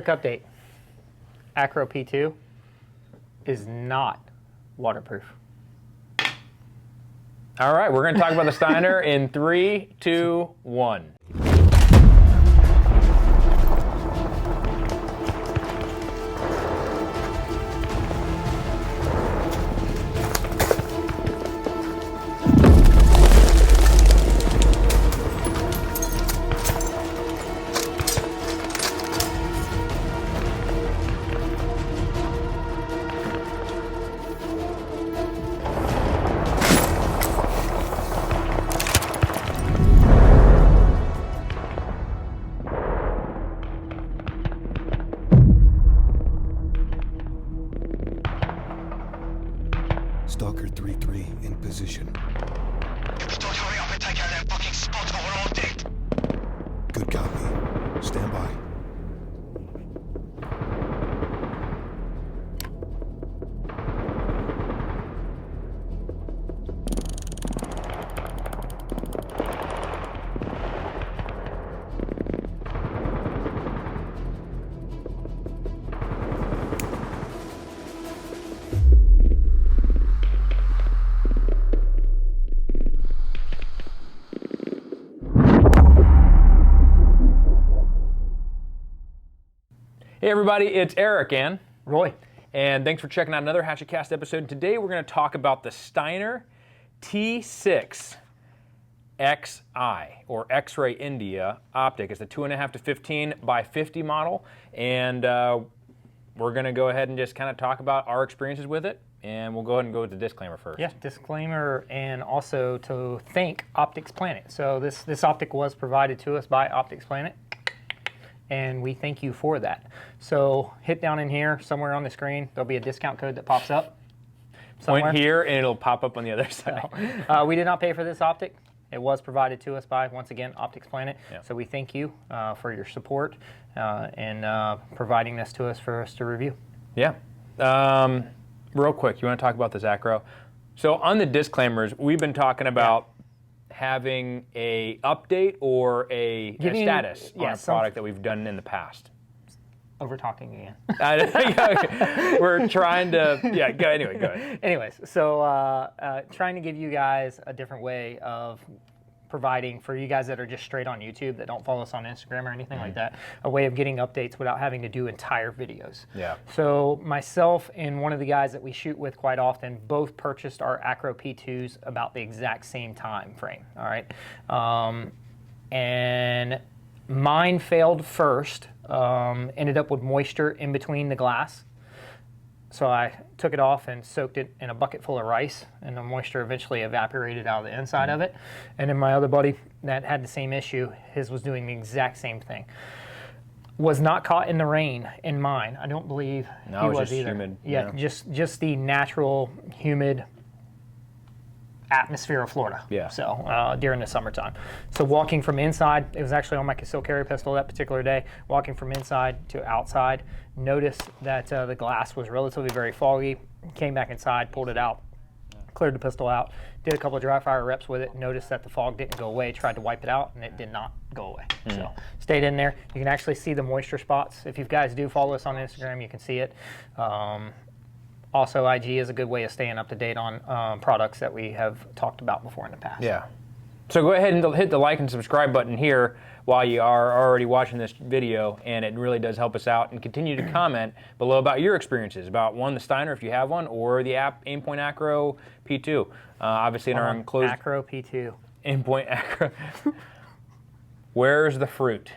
quick update. Acro P2 is not waterproof. All right, we're going to talk about the Steiner in 3, 2, 1. Stalker 3-3 in position. Don't hurry up and take out that fucking spot or we're all dead. Good copy. Stand by. Hey everybody, it's Eric and Roy. And thanks for checking out another HatchetCast episode. Today we're going to talk about the Steiner T6 XI, or X-Ray India Optic. It's the 2.5 to 15 by 50 model, and we're going to go ahead and just kind of talk about our experiences with it, and we'll go ahead and go with the disclaimer first. Yeah, disclaimer, and also to thank Optics Planet. So this optic was provided to us by Optics Planet, and we thank you for that. So hit down in here, somewhere on the screen, there'll be a discount code that pops up. Somewhere. Point here, and it'll pop up on the other side. So, we did not pay for this optic. It was provided to us by, once again, Optics Planet. Yeah. So we thank you for your support and providing this to us for us to review. Yeah. Real quick, you want to talk about this Acro? So on the disclaimers, we've been talking about having a update or a status on a product that we've done in the past. Over talking again. We're trying to, go ahead. Anyways, so trying to give you guys a different way of providing, for you guys that are just straight on YouTube, that don't follow us on Instagram or anything like that, a way of getting updates without having to do entire videos. Yeah. So myself and one of the guys that we shoot with quite often both purchased our Acro P2s about the exact same time frame, all right? And mine failed first, ended up with moisture in between the glass. So I took it off and soaked it in a bucket full of rice, and the moisture eventually evaporated out of the inside of it. And then my other buddy that had the same issue, his was doing the exact same thing. Was not caught in the rain in mine. I don't believe he was just either. humid. Yeah, just the natural humid atmosphere of Florida. Yeah. So during the summertime. So walking from inside, it was actually on my concealed carry pistol that particular day, walking from inside to outside, noticed that the glass was relatively very foggy, came back inside, pulled it out, cleared the pistol out, did a couple of dry fire reps with it, noticed that the fog didn't go away, tried to wipe it out, and it did not go away. So stayed in there. You can actually see the moisture spots. If you guys do follow us on Instagram, you can see it. Also, IG is a good way of staying up to date on products that we have talked about before in the past. Yeah. So go ahead and hit the like and subscribe button here while you are already watching this video, and it really does help us out. And continue to comment below about your experiences, about the Steiner if you have one, or the Aimpoint Acro P2. Obviously in our enclosed... Acro P2. Aimpoint Acro. Where's the fruit?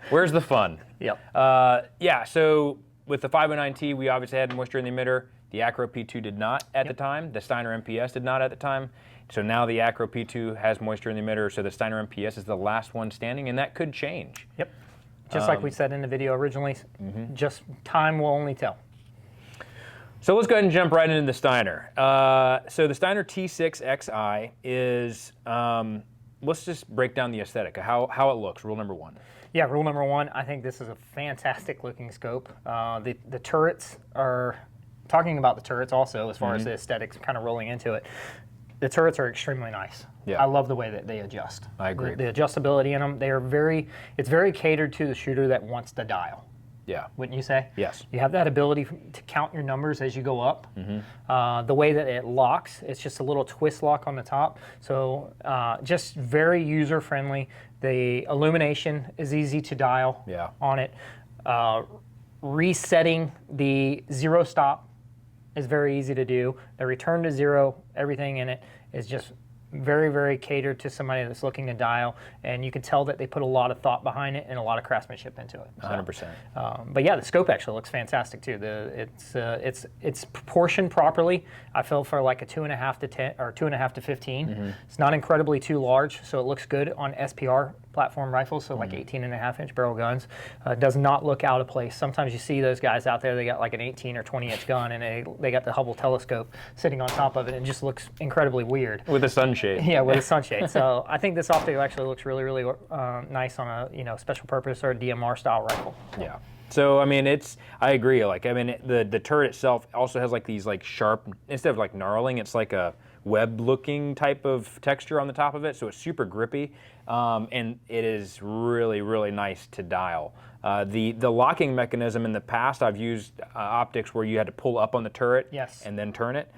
Where's the fun? Yep. Yeah, so with the 509T, we obviously had moisture in the emitter. The Acro P2 did not at the time. The Steiner MPS did not at the time. So now the Acro P2 has moisture in the emitter, so the Steiner MPS is the last one standing, and that could change. Yep. Just like we said in the video originally, just time will only tell. So let's go ahead and jump right into the Steiner. So the Steiner T6 XI is, let's just break down the aesthetic, how it looks, rule number one. Yeah, rule number one, I think this is a fantastic looking scope. The turrets are, talking about the turrets also, as far as the aesthetics kind of rolling into it, the turrets are extremely nice. Yeah. I love the way that they adjust. I agree. The adjustability in them, it's very catered to the shooter that wants to dial. Yeah. Wouldn't you say? Yes. You have that ability to count your numbers as you go up. The way that it locks, it's just a little twist lock on the top. So just very user friendly. The illumination is easy to dial on it. Resetting the zero stop is very easy to do. The return to zero, everything in it is just very, very catered to somebody that's looking to dial, and you can tell that they put a lot of thought behind it and a lot of craftsmanship into it. So, 100%. But yeah, the scope actually looks fantastic too. It's proportioned properly. I feel for like a 2.5 to 10 or 2.5 to 15. It's not incredibly too large, so it looks good on SPR platform rifles, so like 18.5-inch barrel guns. Does not look out of place. Sometimes you see those guys out there, they got like an 18 or 20-inch gun, and they got the Hubble telescope sitting on top of it, and it just looks incredibly weird. With a sunshade. Yeah, with a sunshade. So I think this optic actually looks really, really nice on a special purpose or a DMR style rifle. Yeah. So I mean, I agree. Like I mean, the turret itself also has like these like sharp, instead of like gnarling, it's like a web-looking type of texture on the top of it. So it's super grippy, and it is really, really nice to dial. The locking mechanism in the past, I've used optics where you had to pull up on the turret and then turn it.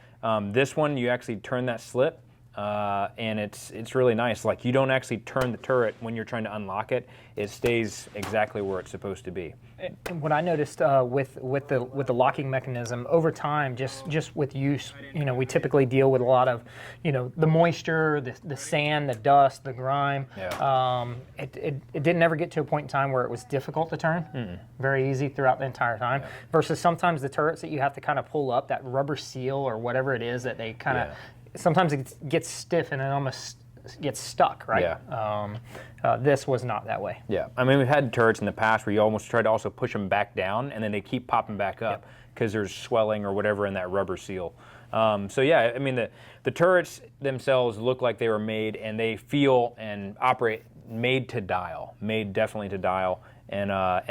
This one, you actually turn that slip. And it's really nice. Like you don't actually turn the turret when you're trying to unlock it. It stays exactly where it's supposed to be. And what I noticed with the locking mechanism over time, just with use, we typically deal with a lot of, the moisture, the sand, the dust, the grime. Yeah. It didn't ever get to a point in time where it was difficult to turn. Very easy throughout the entire time. Versus sometimes the turrets that you have to kind of pull up, that rubber seal or whatever it is that they kind of. Sometimes it gets stiff and it almost gets stuck, right? Yeah. This was not that way. Yeah. I mean, we've had turrets in the past where you almost try to also push them back down, and then they keep popping back up because there's swelling or whatever in that rubber seal. So yeah, I mean, the turrets themselves look like they were made, and they feel and operate made to dial, made definitely to dial, and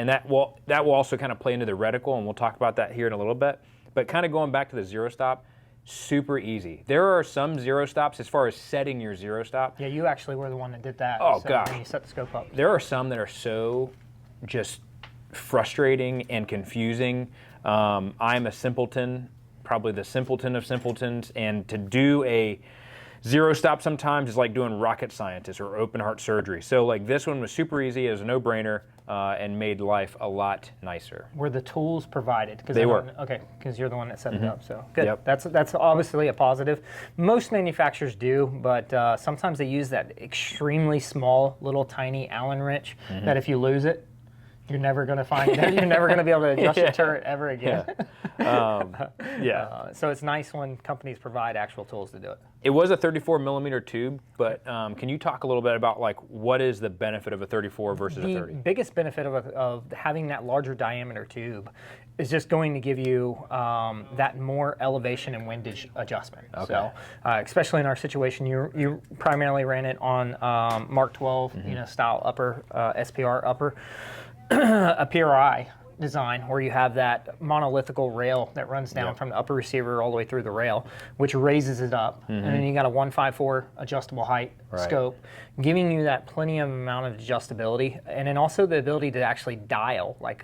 that will also kind of play into the reticle, and we'll talk about that here in a little bit. But kind of going back to the zero stop. Super easy. There are some zero stops as far as setting your zero stop. Yeah, you actually were the one that did that. Oh, so gosh. When you set the scope up. There are some that are so just frustrating and confusing. I'm a simpleton, probably the simpleton of simpletons, and to do a zero stop sometimes is like doing rocket scientist or open heart surgery. So like this one was super easy, it was a no-brainer, and made life a lot nicer. Were the tools provided? They were. Okay, because you're the one that set it up, so good. Yep. That's obviously a positive. Most manufacturers do, but sometimes they use that extremely small, little tiny Allen wrench that if you lose it, you're never going to find it. You're never going to be able to adjust your turret ever again. So it's nice when companies provide actual tools to do it. It was a 34 millimeter tube, but can you talk a little bit about like what is the benefit of a 34 versus a 30? The biggest benefit of having that larger diameter tube is just going to give you that more elevation and windage adjustment. Okay. So, especially in our situation, you primarily ran it on Mark 12, style upper SPR upper. A PRI design where you have that monolithical rail that runs down from the upper receiver all the way through the rail, which raises it up, and then you got a 154 adjustable height scope, giving you that plenty of amount of adjustability, and then also the ability to actually dial, like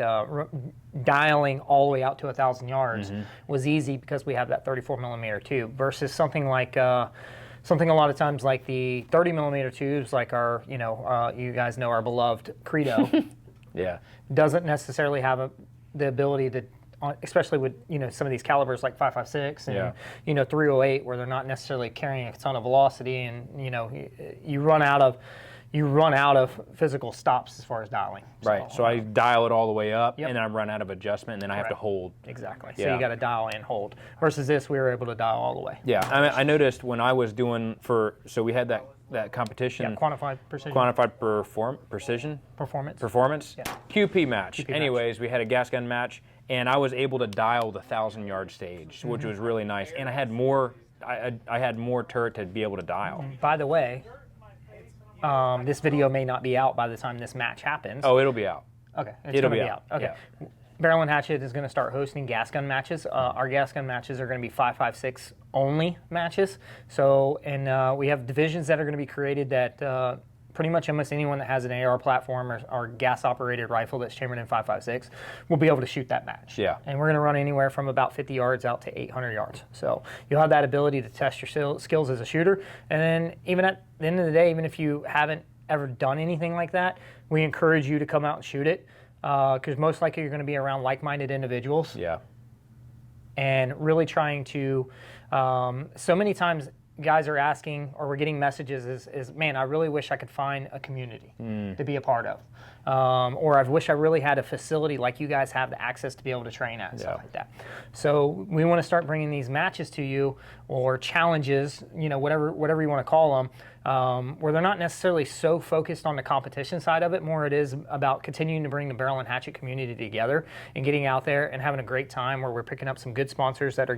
dialing all the way out to 1,000 yards was easy because we have that 34 millimeter tube versus something like. Something a lot of times like the 30 millimeter tubes, like our, you guys know our beloved Credo. Doesn't necessarily have the ability to, especially with some of these calibers like 5.56 and 308, where they're not necessarily carrying a ton of velocity, and you run out of physical stops as far as dialing. Right. So I dial it all the way up, and then I run out of adjustment, and then I have to hold. Exactly. So you got to dial and hold. Versus this, we were able to dial all the way. Yeah. I mean, I noticed when I was doing so we had that competition. Yeah, quantified precision. Quantified precision. Performance. Yeah. QP match. Anyways, we had a gas gun match, and I was able to dial the 1,000-yard stage, which was really nice. And I had more. I had more turret to be able to dial. By the way, this video may not be out by the time this match happens. Oh, it'll be out. Okay. It'll be out. Okay. Yeah. Barrel and Hatchet is going to start hosting gas gun matches. Our gas gun matches are going to be 5.56 only matches. So, and we have divisions that are going to be created that pretty much almost anyone that has an AR platform or gas-operated rifle that's chambered in 5.56 will be able to shoot that match. Yeah. And we're going to run anywhere from about 50 yards out to 800 yards. So you'll have that ability to test your skills as a shooter. And then even at the end of the day, even if you haven't ever done anything like that, we encourage you to come out and shoot it because most likely you're going to be around like-minded individuals. Yeah. And really trying to, so many times guys are asking, or we're getting messages is man, I really wish I could find a community to be a part of. Or I wish I really had a facility like you guys have the access to be able to train at and stuff like that. So we want to start bringing these matches to you, or challenges, you know, whatever you want to call them, where they're not necessarily so focused on the competition side of it. More it is about continuing to bring the Barrel and Hatchet community together and getting out there and having a great time, where we're picking up some good sponsors that are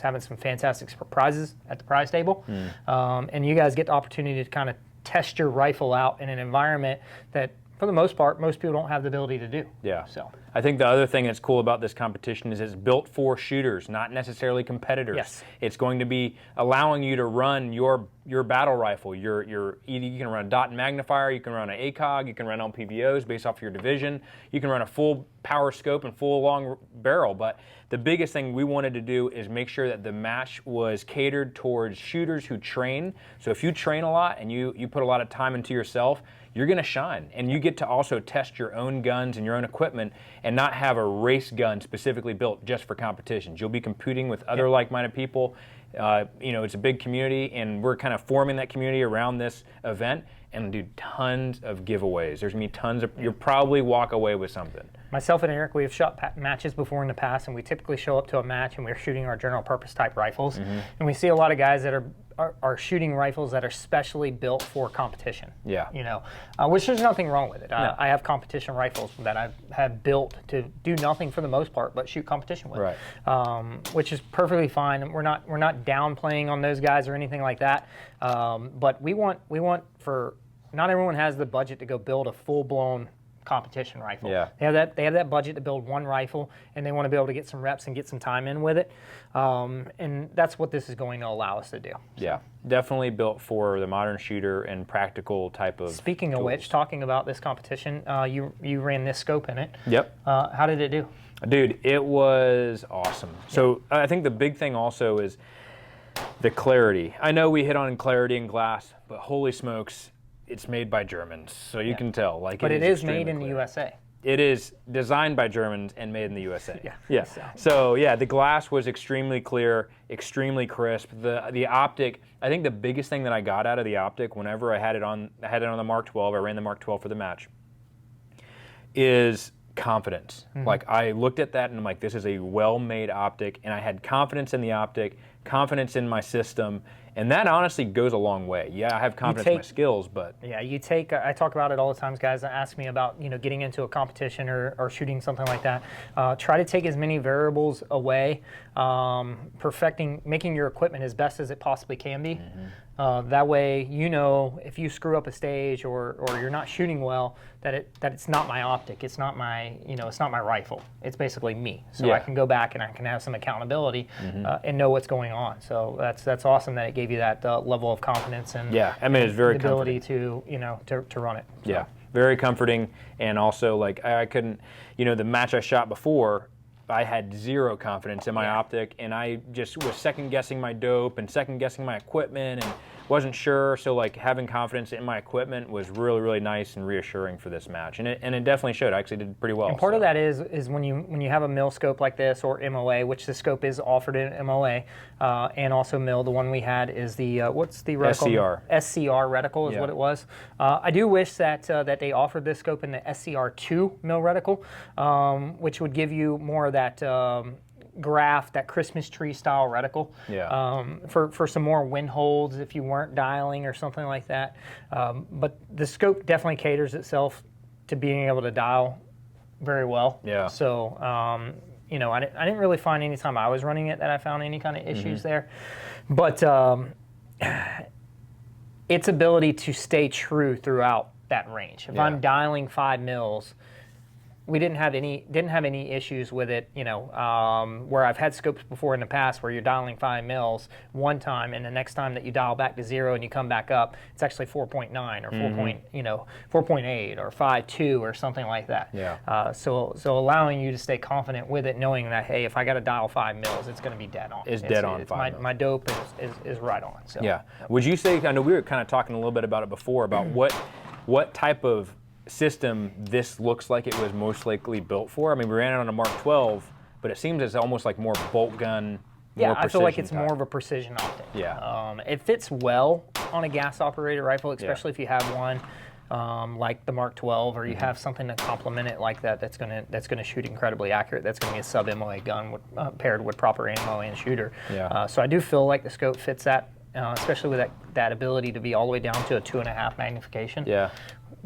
having some fantastic prizes at the prize table. And you guys get the opportunity to kind of test your rifle out in an environment that, for the most part, most people don't have the ability to do. Yeah. So I think the other thing that's cool about this competition is it's built for shooters, not necessarily competitors. Yes. It's going to be allowing you to run your battle rifle. You can run a dot and magnifier, you can run an ACOG, you can run LPVOs based off your division, you can run a full power scope and full long barrel. But the biggest thing we wanted to do is make sure that the match was catered towards shooters who train. So if you train a lot and you put a lot of time into yourself, you're going to shine, and you get to also test your own guns and your own equipment and not have a race gun specifically built just for competitions. You'll be competing with other like-minded people. You know, it's a big community, and we're kind of forming that community around this event and do tons of giveaways. There's going to be tons of, you'll probably walk away with something. myself and Eric, we have shot matches before in the past, and we typically show up to a match and we're shooting our general purpose type rifles. And we see a lot of guys that are shooting rifles that are specially built for competition. Yeah. You know, which there's nothing wrong with it. I have competition rifles that I have built to do nothing for the most part but shoot competition with. Right. Which is perfectly fine. We're not downplaying on those guys or anything like that. But we want for, not everyone has the budget to go build a full-blown competition rifle. Yeah. They have that budget to build one rifle, and they want to be able to get some reps and get some time in with it. And that's what this is going to allow us to do. Yeah, definitely built for the modern shooter and practical type of Speaking of tools. which, talking about this competition, you ran this scope in it. Yep. How did it do? Dude, it was awesome. So I think the big thing also is the clarity. I know we hit on clarity and glass, but holy smokes, it's made by Germans, so you can tell. But it is made extremely in the clear. USA. It is designed by Germans and made in the USA. Yeah. Yeah. So yeah, the glass was extremely clear, extremely crisp. The optic, I think the biggest thing that I got out of the optic whenever I had it on the Mark 12, I ran the Mark 12 for the match, is confidence. Like I looked at that and I'm like, this is a well-made optic, and I had confidence in the optic, confidence in my system, and that honestly goes a long way. Yeah, I have confidence in my skills, but yeah, I talk about it all the time. Guys ask me about getting into a competition or shooting something like that. Try to take as many variables away, making your equipment as best as it possibly can be. That way, if you screw up a stage or you're not shooting well, that it's not my optic, it's not my it's not my rifle. It's basically me. So I can go back and I can have some accountability and know what's going on. So that's awesome that it gave you that level of confidence and it's very the ability to to run it. So. Yeah, very comforting, and also like I couldn't, the match I shot before, I had zero confidence in my optic, and I just was second guessing my dope and second guessing my equipment and wasn't sure. So like having confidence in my equipment was really, really nice and reassuring for this match, and it definitely showed. I actually did pretty well. And part of that is when you have a mill scope like this or MOA, which the scope is offered in MOA and also mill. The one we had is the what's the reticle? SCR reticle is what it was. I do wish that they offered this scope in the SCR2 mill reticle, which would give you more of that graph, that Christmas tree style reticle, for some more wind holds if you weren't dialing or something like that. But the scope definitely caters itself to being able to dial very well. Yeah. So I didn't really find any time I was running it that I found any kind of issues there, but its ability to stay true throughout that range. If I'm dialing 5 mils, we didn't have any issues with it. You know, where I've had scopes before in the past where you're dialing 5 mils one time, and the next time that you dial back to 0 and you come back up, it's actually 4.9 or 4.8 or 5.2 or something like that. Yeah. So allowing you to stay confident with it, knowing that, hey, if I got to dial 5 mils, it's going to be dead on. It's dead on 5 mils. My dope is right on. So. Yeah. Would you say, I know we were kind of talking a little bit about it before, about what type of system this looks like it was most likely built for? I mean, we ran it on a Mark 12, but it seems it's almost like more bolt gun. Yeah, I feel like it's more of a precision optic. Yeah. It fits well on a gas-operated rifle, especially if you have one like the Mark 12, or you have something to complement it like that. That's gonna shoot incredibly accurate. That's gonna be a sub-MOA gun paired with proper ammo and shooter. Yeah. So I do feel like the scope fits that, especially with that ability to be all the way down to a 2.5 magnification. Yeah.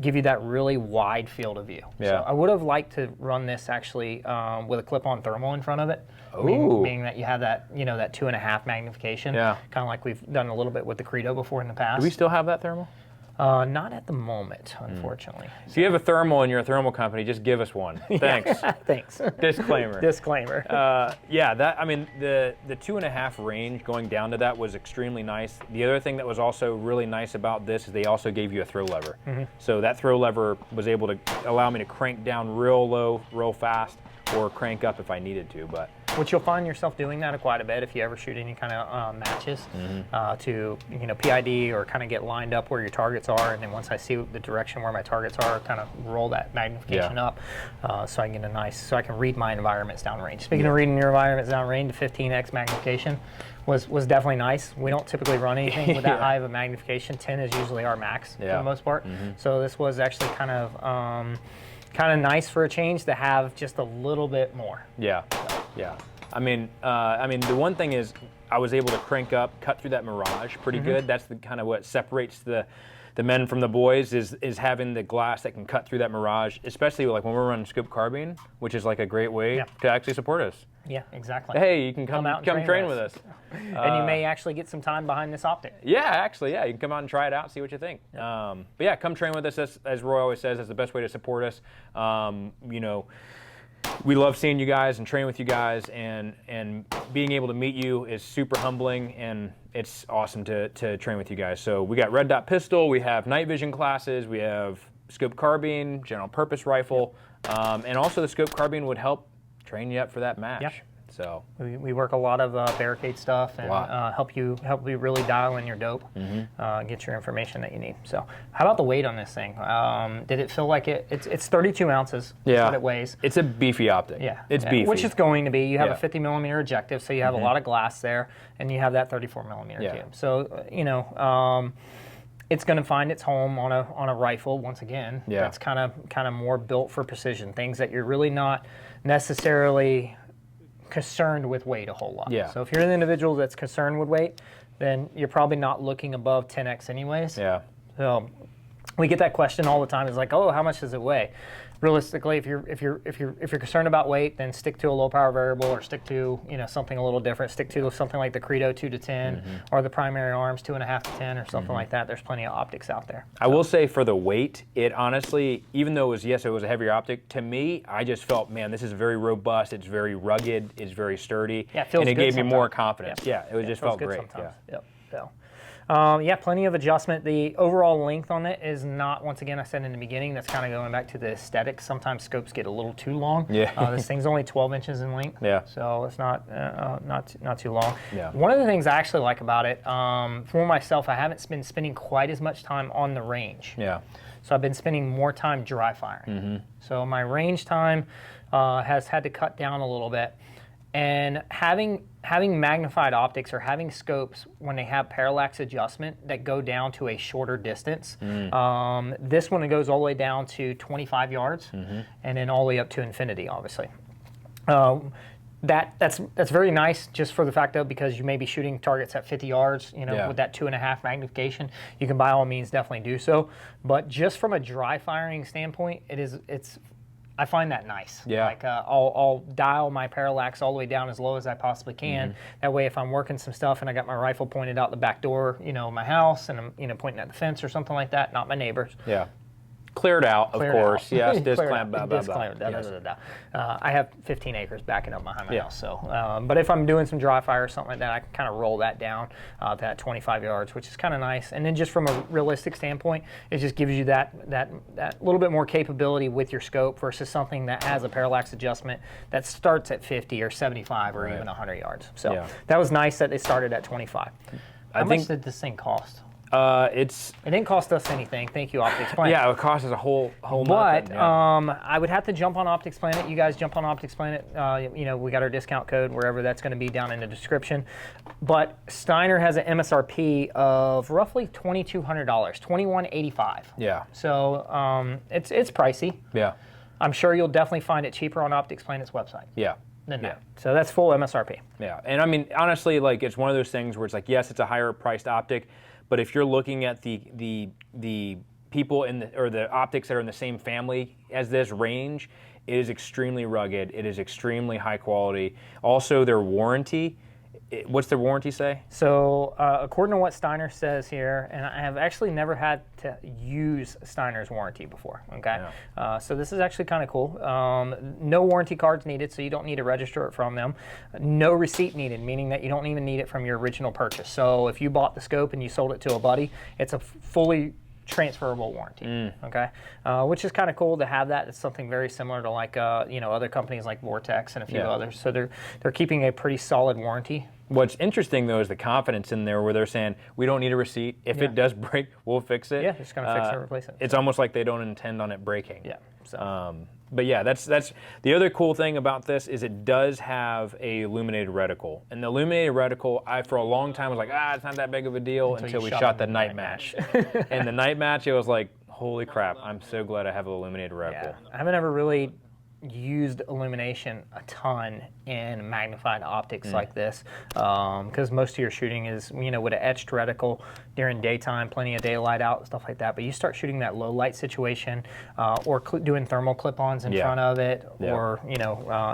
Give you that really wide field of view. Yeah. So I would have liked to run this actually with a clip-on thermal in front of it. Ooh. Meaning that you have that, that 2.5 magnification. Yeah. Kind of like we've done a little bit with the Credo before in the past. Do we still have that thermal? Not at the moment, unfortunately. If you have a thermal and you're a thermal company, just give us one. Thanks. Thanks. Disclaimer. Disclaimer. Yeah, the 2.5 range going down to that was extremely nice. The other thing that was also really nice about this is they also gave you a throw lever. So that throw lever was able to allow me to crank down real low, real fast, or crank up if I needed to. But which you'll find yourself doing that quite a bit if you ever shoot any kind of matches to PID or kind of get lined up where your targets are, and then once I see the direction where my targets are, kind of roll that magnification up so I can get so I can read my environments downrange. Speaking of reading your environments downrange, the 15x magnification was definitely nice. We don't typically run anything with that high of a magnification. 10 is usually our max for the most part. So this was actually kind of nice for a change to have just a little bit more. Yeah, yeah. I mean, the one thing is I was able to crank up, cut through that mirage pretty good. That's the kind of what separates the men from the boys is having the glass that can cut through that mirage, especially like when we're running scope carbine, which is like a great way to actually support us. Yeah, exactly. Hey, you can come out and train with us. And you may actually get some time behind this optic. Yeah, actually, yeah. You can come out and try it out, see what you think. But yeah, come train with us. As Roy always says, that's the best way to support us. We love seeing you guys and train with you guys, and being able to meet you is super humbling, and it's awesome to train with you guys. So we got red dot pistol, we have night vision classes, we have scope carbine, general purpose rifle, and also the scope carbine would help train you up for that match. Yep. So we work a lot of barricade stuff and help you really dial in your dope, get your information that you need. So how about the weight on this thing? Did it feel like it's 32 ounces? Yeah, what it weighs. It's a beefy optic. Yeah, it's beefy, which it's going to be. You have a 50 millimeter objective, so you have a lot of glass there, and you have that 34 millimeter tube. So it's going to find its home on a rifle once again. Yeah. That's kind of more built for precision, things that you're really not necessarily concerned with weight a whole lot. Yeah. So if you're an individual that's concerned with weight, then you're probably not looking above 10x anyways. Yeah. So we get that question all the time. It's like, oh, how much does it weigh? Realistically, if you're concerned about weight, then stick to a low power variable, or stick to something a little different. Stick to something like the Credo 2 to 10, or the primary arms 2.5 to 10, or something like that. There's plenty of optics out there. I will say for the weight, it honestly, even though it was a heavier optic, to me, I just felt, man, this is very robust. It's very rugged. It's very sturdy. Yeah, it feels and it good gave me more sometimes. confidence. Yeah, it just felt great. Sometimes. Yeah. Yep. So. Plenty of adjustment. The overall length on it is not, once again, I said in the beginning, that's kind of going back to the aesthetics. Sometimes scopes get a little too long. Yeah. This thing's only 12 inches in length. Yeah. So it's not too long. Yeah. One of the things I actually like about it, for myself, I haven't been spending quite as much time on the range. Yeah. So I've been spending more time dry firing. So my range time has had to cut down a little bit. And having magnified optics, or having scopes when they have parallax adjustment that go down to a shorter distance, this one, it goes all the way down to 25 yards, and then all the way up to infinity, obviously. That's very nice, just for the fact of, because you may be shooting targets at 50 yards, with that 2.5 magnification. You can by all means definitely do so, but just from a dry firing standpoint, I find that nice. Yeah. Like I'll dial my parallax all the way down as low as I possibly can. That way, if I'm working some stuff and I got my rifle pointed out the back door, of my house, and I'm pointing at the fence or something like that, not my neighbors. Yeah. cleared out, of Cleared course. out. Yes, Cleared disclaim, out. blah, blah, blah. Disclaimer, da, da, Yes. da, da, da. I have 15 acres backing up behind my Yeah. house, so but if I'm doing some dry fire or something like that, I can kind of roll that down to that 25 yards, which is kind of nice. And then just from a realistic standpoint, it just gives you that little bit more capability with your scope versus something that has a parallax adjustment that starts at 50 or 75 or even 100 yards. So Yeah. that was nice that they started at 25. How think- much did this thing cost? It didn't cost us anything. Thank you, Optics Planet. yeah, it costs us a whole But nothing, yeah. I would have to jump on Optics Planet. You guys jump on Optics Planet. We got our discount code wherever that's going to be down in the description. But Steiner has an MSRP of roughly $2,200, $2,185. Yeah. So it's pricey. Yeah. I'm sure you'll definitely find it cheaper on Optics Planet's website Yeah. than that. So that's full MSRP. Yeah, and I mean, honestly, like it's one of those things where it's like, yes, it's a higher priced optic, but if you're looking at the people or the optics that are in the same family as this range, it is extremely rugged. It is extremely high quality. Also, their warranty. What's their warranty say? So according to what Steiner says here, and I have actually never had to use Steiner's warranty before, okay? So this is actually kind of cool. No warranty cards needed, so you don't need to register it from them. No receipt needed, meaning that you don't even need it from your original purchase. So if you bought the scope and you sold it to a buddy, it's a fully transferable warranty, okay? Which is kind of cool to have that. It's something very similar to like, other companies like Vortex and a few others. So they're keeping a pretty solid warranty. What's interesting though is the confidence in there where they're saying we don't need a receipt. If it does break, we'll fix it. Yeah, they're just gonna fix it and replace it. It's almost like they don't intend on it breaking. Yeah. So. But yeah, that's the other cool thing about this is it does have a illuminated reticle, and the illuminated reticle, I for a long time was like, it's not that big of a deal until we shot the night match, and the night match, it was like, holy crap! I'm so glad I have an illuminated reticle. Yeah. I haven't ever really used illumination a ton in magnified optics like this because most of your shooting is with an etched reticle during daytime, plenty of daylight out, stuff like that. But you start shooting that low light situation or doing thermal clip-ons in front of it, or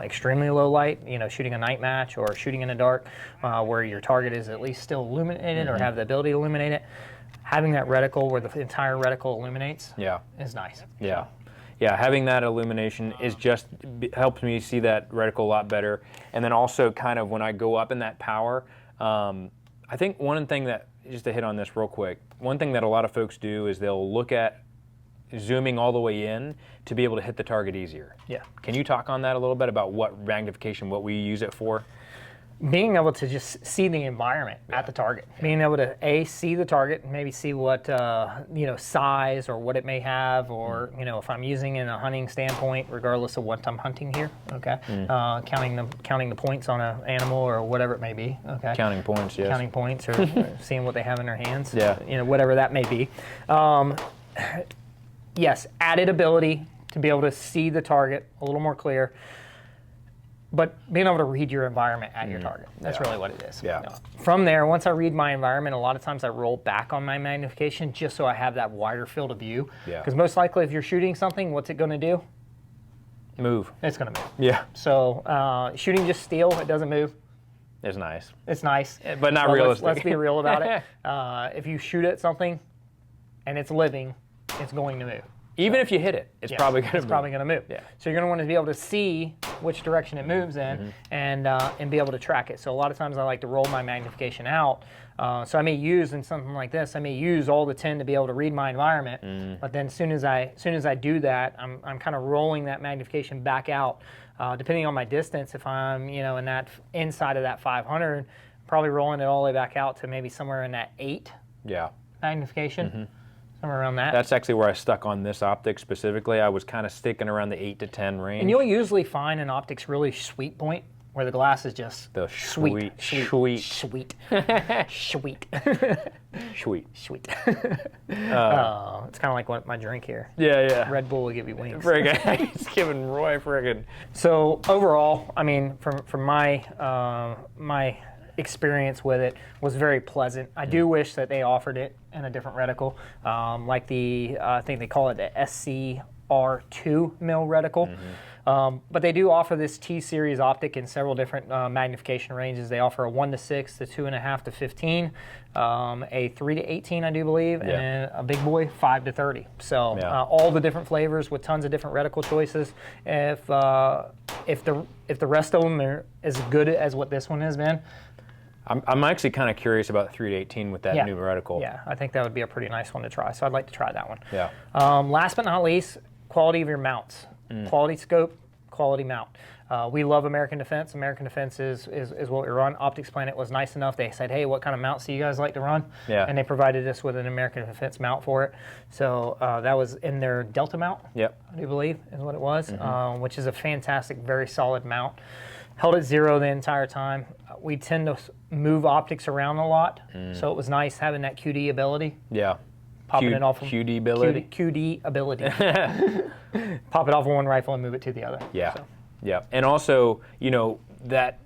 extremely low light, shooting a night match or shooting in the dark where your target is at least still illuminated or have the ability to illuminate it. Having that reticle where the entire reticle illuminates is nice. Yeah. Yeah, having that illumination is just helps me see that reticle a lot better. And then also kind of when I go up in that power, I think one thing that, just to hit on this real quick, one thing that a lot of folks do is they'll look at zooming all the way in to be able to hit the target easier. Yeah. Can you talk on that a little bit about what magnification, what we use it for? Being able to just see the environment at the target, being able to see the target, maybe see what size or what it may have, or if I'm using in a hunting standpoint, regardless of what I'm hunting here, okay, counting the points on an animal or whatever it may be, okay, Counting points, yes. counting points or seeing what they have in their hands, Yeah. Whatever that may be. Yes, added ability to be able to see the target a little more clear. But being able to read your environment at your target, that's really what it is. Yeah. From there, once I read my environment, a lot of times I roll back on my magnification just so I have that wider field of view. Yeah. Because most likely if you're shooting something, what's it going to do? Move. It's going to move. Yeah. So shooting just steel, it doesn't move. It's nice. It's nice. But not realistic. Let's be real about it. If you shoot at something and it's living, it's going to move. Even if you hit it, it's probably going to move. It's probably going to move. Yeah. So you're going to want to be able to see which direction it moves in and be able to track it. So a lot of times I like to roll my magnification out. So I may use in something like this, I may use all the 10 to be able to read my environment. But then as soon as I do that, I'm kind of rolling that magnification back out. Depending on my distance, if I'm in that inside of that 500, probably rolling it all the way back out to maybe somewhere in that 8 magnification. Somewhere around that. That's actually where I stuck on this optic specifically. I was kind of sticking around the 8 to 10 range. And you'll usually find an optic's really sweet point where the glass is just the sweet. Sweet. It's kind of like what my drink here. Yeah. Red Bull will give you wings. Friggin'. He's giving Roy friggin'. So overall, I mean, from my my experience with it was very pleasant. I do wish that they offered it in a different reticle, like I think they call it the SCR 2 mil reticle. But they do offer this T-series optic in several different magnification ranges. They offer a 1:6 to 2.5 to 15, a 3 to 18, I do believe, and then a big boy 5 to 30. So all the different flavors with tons of different reticle choices. If the rest of them are as good as what this one has been. I'm actually kind of curious about 3 to 18 with that new reticle. Yeah, I think that would be a pretty nice one to try. So I'd like to try that one. Yeah. Last but not least, quality of your mounts. Quality scope, quality mount. We love American Defense. American Defense is what we run. Optics Planet was nice enough. They said, hey, what kind of mounts do you guys like to run? Yeah. And they provided us with an American Defense mount for it. So that was in their Delta mount, Yep. I do believe is what it was, which is a fantastic, very solid mount. Held at 0 the entire time. We tend to move optics around a lot, so it was nice having that QD ability. Yeah. Popping it off. QD ability? QD ability. Pop it off of one rifle and move it to the other. Yeah. So. Yeah. And also, you know, that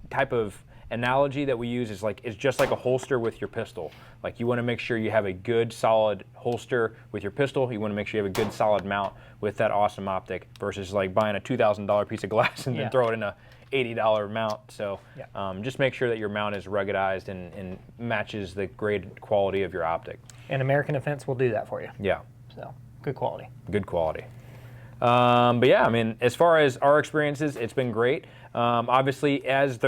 type of analogy that we use is like, it's just like a holster with your pistol. Like, you want to make sure you have a good solid holster with your pistol. You want to make sure you have a good solid mount with that awesome optic versus like buying a $2,000 piece of glass and then throw it in a $80 mount. So just make sure that your mount is ruggedized and matches the grade quality of your optic. And American Defense will do that for you. Yeah. So good quality. Good quality. But yeah, I mean, as far as our experiences, it's been great. Obviously, as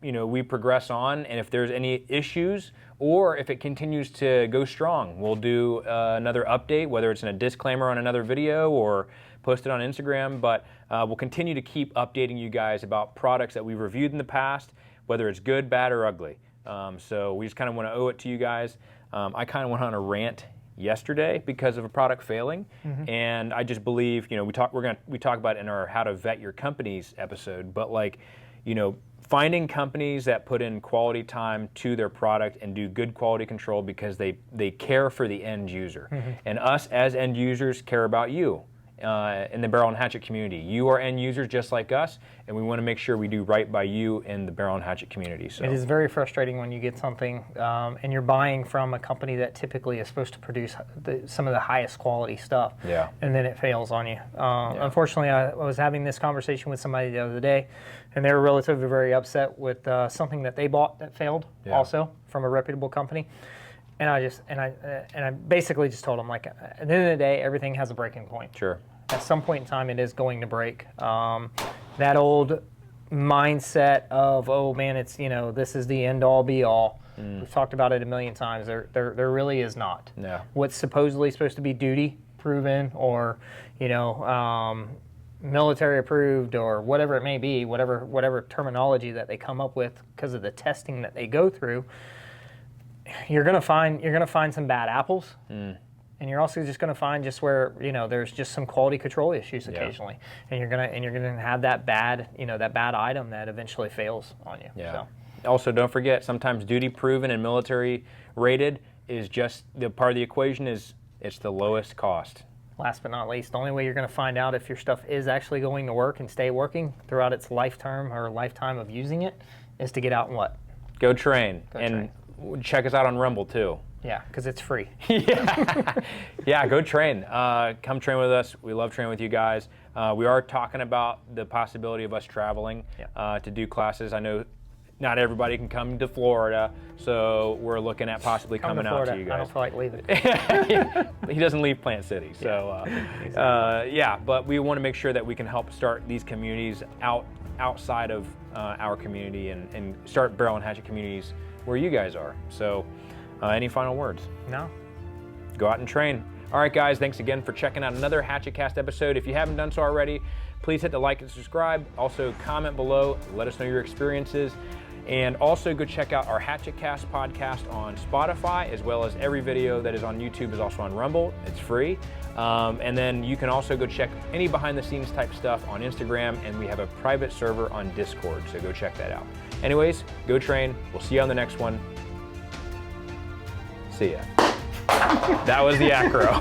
we progress on, and if there's any issues or if it continues to go strong, we'll do another update, whether it's in a disclaimer on another video or post it on Instagram. But we'll continue to keep updating you guys about products that we've reviewed in the past, whether it's good, bad, or ugly. So we just kind of want to owe it to you guys. I kind of went on a rant yesterday because of a product failing, and I just believe, we talk about it in our How to Vet Your Companies episode, but like, finding companies that put in quality time to their product and do good quality control because they care for the end user, and us as end users care about you. In the Barrel and Hatchet community, you are end users just like us, and we want to make sure we do right by you in the Barrel and Hatchet community. So it is very frustrating when you get something and you're buying from a company that typically is supposed to produce some of the highest quality stuff, and then it fails on you. Unfortunately, I was having this conversation with somebody the other day, and they were relatively very upset with something that they bought that failed also from a reputable company. And I basically just told them, like, at the end of the day, everything has a breaking point. Sure. At some point in time, it is going to break. That old mindset of, oh man, it's this is the end all be all. We've talked about it a million times. There really is not. No. What's supposedly supposed to be duty proven or military approved or whatever it may be, whatever terminology that they come up with because of the testing that they go through. You're gonna find some bad apples, and you're also just gonna find just where there's just some quality control issues occasionally, and you're gonna have that bad that bad item that eventually fails on you. Yeah. So. Also, don't forget, sometimes duty proven and military rated is just the part of the equation is it's the lowest cost. Last but not least, the only way you're going to find out if your stuff is actually going to work and stay working throughout its lifetime of using it is to get out and what? Go train. Check us out on Rumble too. Yeah, because it's free. Yeah, go train. Come train with us. We love training with you guys. We are talking about the possibility of us traveling to do classes. I know not everybody can come to Florida, so we're looking at possibly coming out to you guys. I don't feel like leaving. He doesn't leave Plant City, so but we want to make sure that we can help start these communities outside of our community and start Barrel and Hatchet communities where you guys are. So any final words? No. Go out and train. All right, guys, thanks again for checking out another Hatchet Cast episode. If you haven't done so already, please hit the like and subscribe. Also, comment below. Let us know your experiences. And also go check out our Hatchet Cast podcast on Spotify, as well as every video that is on YouTube is also on Rumble. It's free. And then you can also go check any behind the scenes type stuff on Instagram, and we have a private server on Discord, so go check that out. Anyways, go train. We'll see you on the next one. See ya. That was the acro.